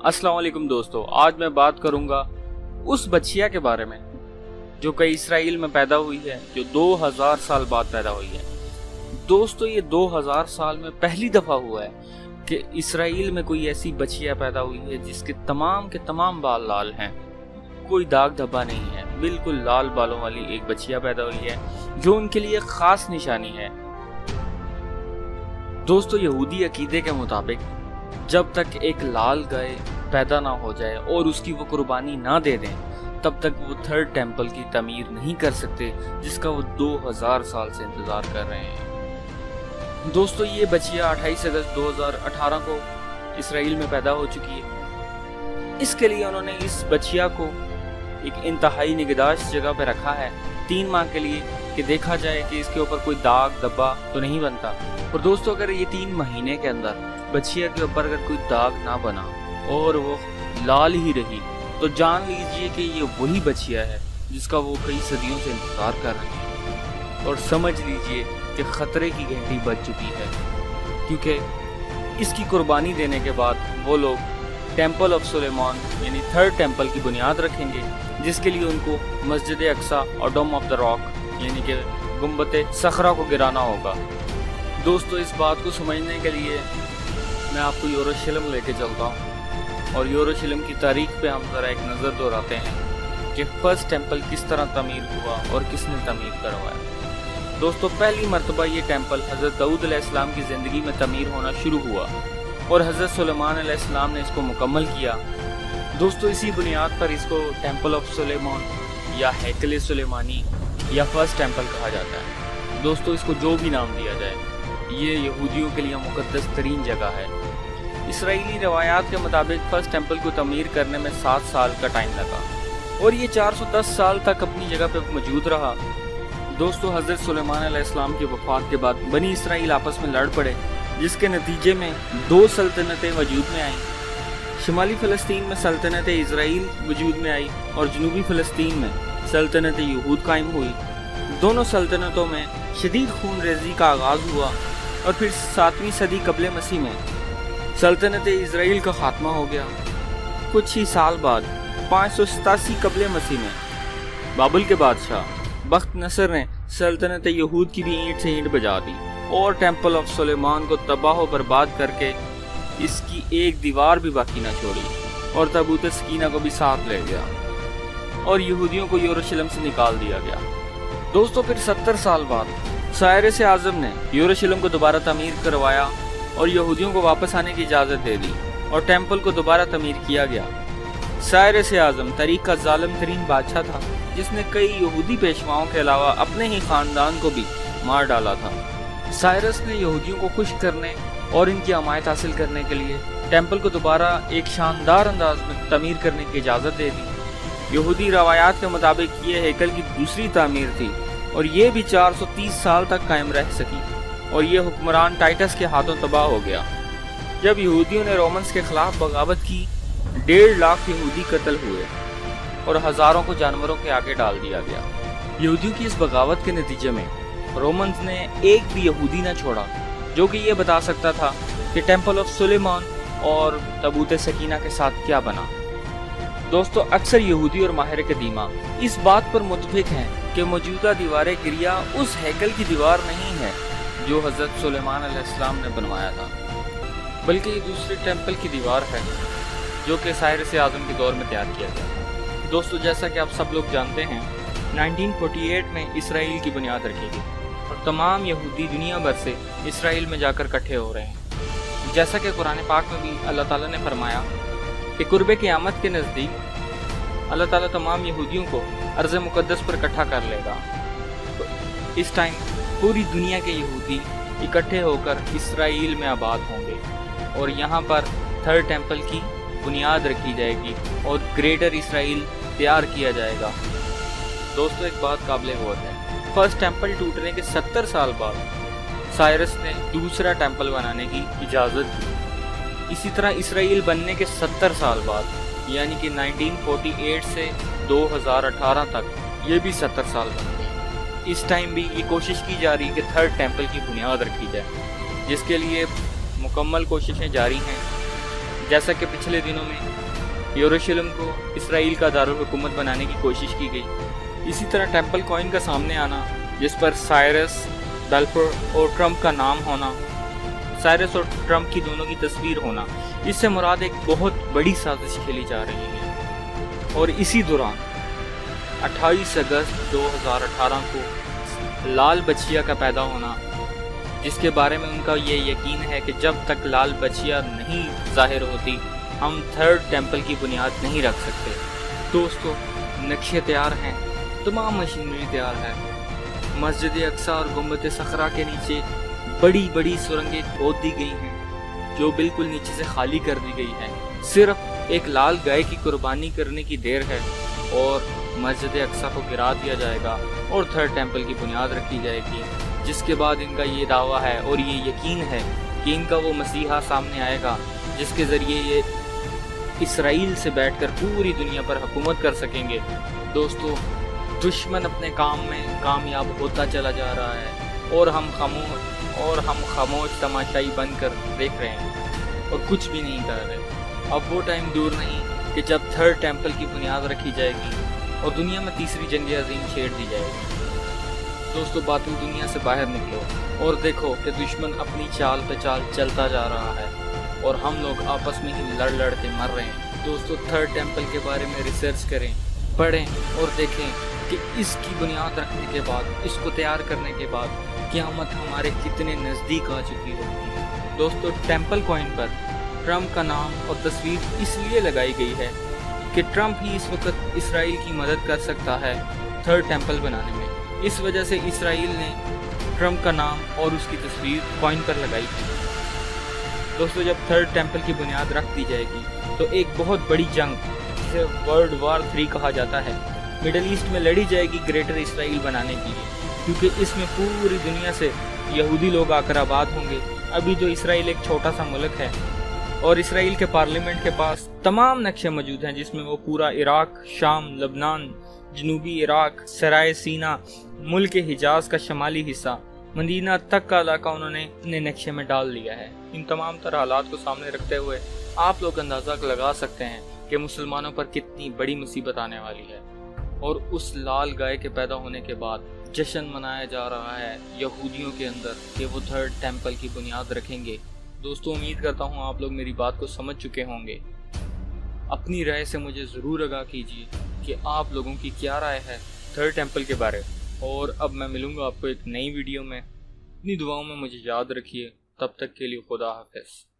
अस्सलाम वालेकुम दोस्तों, आज मैं बात करूंगा उस बच्चिया के बारे में जो कि इसराइल में पैदा हुई है, जो 2000 साल बाद पैदा हुई है। दोस्तों, ये 2000 साल में पहली दफा हुआ है कि इसराइल में कोई ऐसी बच्चिया पैदा हुई है जिसके तमाम के तमाम बाल लाल हैं, कोई दाग धब्बा नहीं है, बिल्कुल लाल बालों वाली एक बच्चिया पैदा हुई है जो उनके लिए खास निशानी है। दोस्तों, यहूदी अकीदे के मुताबिक जब तक एक लाल गाय पैदा ना हो जाए और उसकी वो कुर्बानी ना दे दें, तब तक वो थर्ड टेम्पल की तमीर नहीं कर सकते जिसका वो 2000 साल से इंतजार कर रहे हैं। दोस्तों, ये बच्चिया 28 अगस्त 2018 को इसराइल में पैदा हो चुकी है। इसके लिए उन्होंने इस बच्चिया को एक इंतहाई निगहदाश्त जगह पे रखा है 3 माह के लिए, कि देखा जाए कि इसके ऊपर कोई दाग धब्बा तो नहीं बनता। और दोस्तों, अगर ये 3 महीने के अंदर बच्चिया के ऊपर अगर कोई दाग ना बना और वो लाल ही रही, तो जान लीजिए कि ये वही बच्चिया है जिसका वो कई सदियों से इंतजार कर रहे हैं। और समझ लीजिए कि खतरे की घंटी बज चुकी है, क्योंकि इसकी कुर्बानी देने के बाद वो लोग टेम्पल ऑफ सुलेमान यानी थर्ड टेम्पल की बुनियाद रखेंगे, जिसके लिए उनको मस्जिद अक्सा और डोम ऑफ द रॉक यानी कि गुंबद सखरा को गिराना होगा। दोस्तों, इस बात को समझने के लिए मैं आपको यरूशलेम लेके चलता हूँ और यरूशलेम की तारीख पे हम ज़रा एक नज़र दोहराते हैं कि फर्स्ट टेम्पल किस तरह तमीर हुआ और किसने तमीर करवाया। दोस्तों, पहली मरतबा ये टेम्पल हज़रत दाऊद अलैहिस्सलाम की ज़िंदगी में तमीर होना शुरू हुआ और हज़रत सुलेमान अलैहिस्सलाम ने इसको मुकम्मल किया। दोस्तों, इसी बुनियाद पर इसको टेम्पल ऑफ सुलेमान या हैकल सुलेमानी या फर्स्ट टेम्पल कहा जाता है। दोस्तों, इसको जो भी नाम दिया जाए, ये यहूदियों के लिए मुक़द्दस तरीन जगह है। इसराइली रवायात के मुताबिक फर्स्ट टेम्पल को तमीर करने में 7 साल का टाइम लगा और ये 410 साल तक अपनी जगह पे मौजूद रहा। दोस्तों, हज़रत सुलेमान अलैहिस्सलाम की वफ़ात के बाद बनी इसराइल आपस में लड़ पड़े, जिसके नतीजे में 2 सल्तनतें वजूद में आईं। शुमाली फ़लस्तीन में सल्तनत इज़राइल वजूद में आई और जनूबी फ़लस्तीन में सल्तनत यहूद कायम हुई। दोनों सल्तनतों में शदीद खून रेज़ी का आगाज़ हुआ और फिर 7वीं सदी कबल मसीह में सल्तनत इज़राइल का खात्मा हो गया। कुछ ही साल बाद 587 कबल मसीह में बाबुल के बादशाह बख्त नसर ने सल्तनत यहूद की भी ईंट से ईंट बजा दी और टेम्पल ऑफ सुलेमान को तबाह व बर्बाद करके इसकी एक दीवार भी बाकी ना छोड़ी और ताबूत सकीना को भी साथ ले गया और यहूदियों को यरूशलेम से निकाल दिया गया। दोस्तों, फिर 70 साल बाद साइरस आज़म ने यरूशलेम को दोबारा तमीर करवाया और यहूदियों को वापस आने की इजाज़त दे दी और टेम्पल को दोबारा तमीर किया गया। साइरस आज़म तारीख का जालिम तरीन बादशाह था, जिसने कई यहूदी पेशवाओं के अलावा अपने ही खानदान को भी मार डाला था। साइरस ने यहूदियों को खुश करने और इनकी हमायत हासिल करने के लिए टेम्पल को दोबारा एक शानदार अंदाज में तमीर करने की इजाज़त दे दी। यहूदी रवायात के मुताबिक ये हैकल की दूसरी तामीर थी और ये भी 430 साल तक कायम रह सकी और ये हुक्मरान टाइटस के हाथों तबाह हो गया। जब यहूदियों ने रोमन्स के खिलाफ बगावत की, 1.5 लाख यहूदी कत्ल हुए और हज़ारों को जानवरों के आगे डाल दिया गया। यहूदियों की इस बगावत के नतीजे में रोमन्स ने एक भी यहूदी न छोड़ा जो कि ये बता सकता था कि टेम्पल ऑफ सुलेमान और ताबूत सकीना के साथ क्या बना। दोस्तों, अक्सर यहूदी और माहिर कदीमा इस बात पर मुत्तफिक हैं कि मौजूदा दीवार गिरिया उस हैकल की दीवार नहीं है जो हज़रत सुलेमान अलैहिस्सलाम ने बनवाया था, बल्कि ये दूसरे टेम्पल की दीवार है जो कि साइरस आज़म के दौर में तैयार किया गया। दोस्तों, जैसा कि आप सब लोग जानते हैं, 1948 में इसराइल की बुनियाद रखी गई और तमाम यहूदी दुनिया भर से इसराइल में जाकर इकट्ठे हो रहे हैं। जैसा कि कुरान पाक में भी अल्लाह ताला ने फरमाया कि कुर्बे क़यामत के नज़दीक अल्लाह ताला तमाम यहूदियों को अर्ज़ मुक़द्दस पर इकट्ठा कर लेगा। तो इस टाइम पूरी दुनिया के यहूदी इकट्ठे होकर इसराइल में आबाद होंगे और यहाँ पर थर्ड टेम्पल की बुनियाद रखी जाएगी और ग्रेटर इसराइल तैयार किया जाएगा। दोस्तों, एक बात काबिल गौर है, फर्स्ट टेम्पल टूटने के 70 साल बाद साइरस ने दूसरा टेम्पल बनाने की इजाज़त दी। इसी तरह इसराइल बनने के 70 साल बाद यानी कि 1948 से 2018 तक ये भी 70 साल बन गए। इस टाइम भी ये कोशिश की जा रही है कि थर्ड टेम्पल की बुनियाद रखी जाए, जिसके लिए मुकम्मल कोशिशें जारी हैं। जैसा कि पिछले दिनों में यरूशलेम को इसराइल का दारुल हुकूमत बनाने की कोशिश की गई। इसी तरह टेम्पल कॉइन का सामने आना, जिस पर साइरस, बल्फोर और ट्रंप का नाम होना, साइरस और ट्रंप की दोनों की तस्वीर होना, इससे मुराद एक बहुत बड़ी साजिश खेली जा रही है। और इसी दौरान 28 अगस्त 2018 को लाल बछिया का पैदा होना, जिसके बारे में उनका ये यकीन है कि जब तक लाल बछिया नहीं ज़ाहिर होती हम थर्ड टेम्पल की बुनियाद नहीं रख सकते। दोस्तों, नक्शे तैयार हैं, तमाम मशीनरी तैयार है। मस्जिद अक्सा और गुंबद सखरा के नीचे बड़ी बड़ी सुरंगें खोद दी गई हैं, जो बिल्कुल नीचे से खाली कर दी गई है। सिर्फ एक लाल गाय की कुर्बानी करने की देर है और मस्जिद अक्सा को गिरा दिया जाएगा और थर्ड टेम्पल की बुनियाद रखी जाएगी, जिसके बाद इनका ये दावा है और ये यकीन है कि इनका वो मसीहा सामने आएगा जिसके ज़रिए ये इसराइल से बैठकर पूरी दुनिया पर हुकूमत कर सकेंगे। दोस्तों, दुश्मन अपने काम में कामयाब होता चला जा रहा है और हम खामोश तमाशाई बनकर देख रहे हैं और कुछ भी नहीं कर रहे। अब वो टाइम दूर नहीं कि जब थर्ड टेम्पल की बुनियाद रखी जाएगी और दुनिया में तीसरी जंग अज़ीम छेड़ दी जाएगी। दोस्तों, बातिल दुनिया से बाहर निकलो और देखो कि दुश्मन अपनी चाल पे चाल चलता जा रहा है और हम लोग आपस में ही लड़ लड़ के मर रहे हैं। दोस्तों, थर्ड टेम्पल के बारे में रिसर्च करें, पढ़ें और देखें कि इसकी बुनियाद रखने के बाद, इसको तैयार करने के बाद क़यामत हमारे कितने नज़दीक आ चुकी होगी। दोस्तों, टेम्पल कॉइन पर ट्रंप का नाम और तस्वीर इसलिए लगाई गई है कि ट्रंप ही इस वक्त इसराइल की मदद कर सकता है थर्ड टेम्पल बनाने में। इस वजह से इसराइल ने ट्रंप का नाम और उसकी तस्वीर कॉइन पर लगाई थी। दोस्तों, जब थर्ड टेम्पल की बुनियाद रख दी जाएगी तो एक बहुत बड़ी जंग, जिसे वर्ल्ड वार 3 कहा जाता है, मिडल ईस्ट में लड़ी जाएगी ग्रेटर इसराइल बनाने के लिए, क्योंकि इसमें पूरी दुनिया से यहूदी लोग आकर आबाद होंगे। अभी जो इसराइल एक छोटा सा मुल्क है और इसराइल के पार्लियामेंट के पास तमाम नक्शे मौजूद हैं, जिसमें वो पूरा इराक, शाम, लबनान, जनूबी इराक, सराय सीना, मुल्क हिजाज का शमाली हिस्सा, मदीना तक का इलाका उन्होंने अपने नक्शे में डाल लिया है। इन तमाम तरह हालात को सामने रखते हुए आप लोग अंदाज़ा लगा सकते हैं कि मुसलमानों पर कितनी बड़ी मुसीबत आने वाली है। और उस लाल गाय के पैदा होने के बाद जश्न मनाया जा रहा है यहूदियों के अंदर कि वो थर्ड टेम्पल की बुनियाद रखेंगे। दोस्तों, उम्मीद करता हूँ आप लोग मेरी बात को समझ चुके होंगे। अपनी राय से मुझे ज़रूर आगाह कीजिए कि आप लोगों की क्या राय है थर्ड टेम्पल के बारे में। और अब मैं मिलूँगा आपको एक नई वीडियो में। अपनी दुआओं में मुझे याद रखिए। तब तक के लिए खुदा हाफिज़।